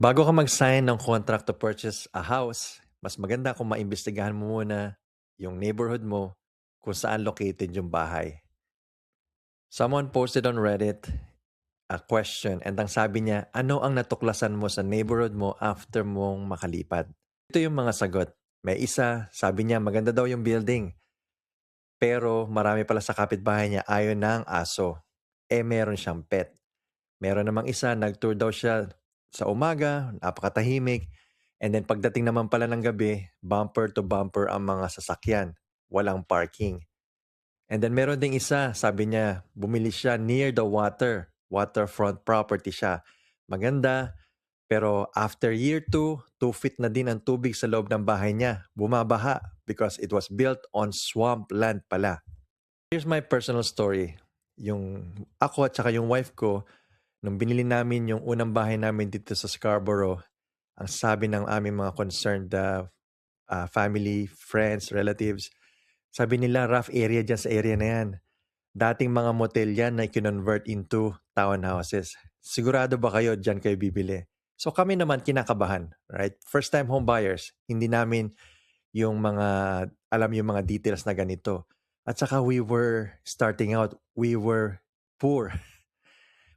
Bago ka mag-sign ng contract to purchase a house, mas maganda kung maimbestigahan mo muna yung neighborhood mo kung saan located yung bahay. Someone posted on Reddit a question and ang sabi niya, ano ang natuklasan mo sa neighborhood mo after mong makalipat? Ito yung mga sagot. May isa, sabi niya maganda daw yung building, pero marami pala sa kapitbahay niya ayaw ng aso. Meron siyang pet. Meron namang isa, nag-tour daw siya sa umaga, napakatahimik. And then pagdating naman pala ng gabi, bumper to bumper ang mga sasakyan. Walang parking. And then meron ding isa, sabi niya, bumili siya near the water. Waterfront property siya. Maganda, pero after year 2, 2 feet na din ang tubig sa loob ng bahay niya. Bumabaha because it was built on swamp land pala. Here's my personal story. Yung ako at saka yung wife ko, nung binili namin yung unang bahay namin dito sa Scarborough, ang sabi ng aming mga concerned family, friends, relatives, sabi nila rough area dyan sa area na yan. Dating mga motel yan na kinonvert into townhouses. Sigurado ba kayo dyan kayo bibili? So kami naman kinakabahan, right? First time home buyers, hindi namin yung mga, alam yung mga details na ganito. At saka we were starting out, we were poor.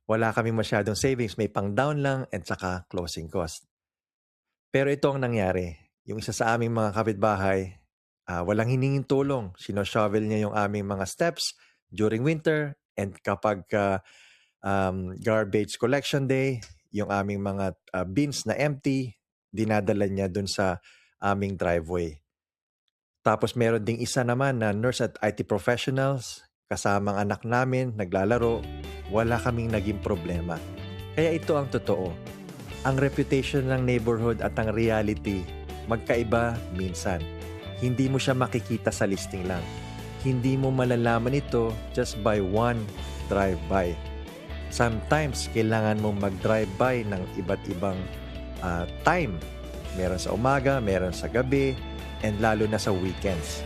Wala kaming masyadong savings, may pang down lang at saka closing cost. Pero ito ang nangyari. Yung isa sa aming mga kapitbahay, walang hiningin tulong. Sino-shovel niya yung aming mga steps during winter and kapag garbage collection day, yung aming mga bins na empty, dinadala niya dun sa aming driveway. Tapos meron ding isa naman na nurse at IT professionals, kasamang anak namin, naglalaro, wala kaming naging problema. Kaya ito ang totoo. Ang reputation ng neighborhood at ang reality, magkaiba minsan. Hindi mo siya makikita sa listing lang. Hindi mo malalaman ito just by one drive-by. Sometimes, kailangan mong mag-drive-by ng iba't ibang time. Meron sa umaga, meron sa gabi, and lalo na sa weekends.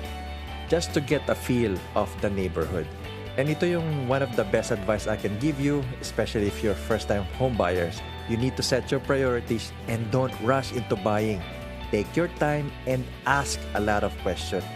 Just to get a feel of the neighborhood. And ito yung one of the best advice I can give you, especially if you're first-time home buyers. You need to set your priorities and don't rush into buying. Take your time and ask a lot of questions.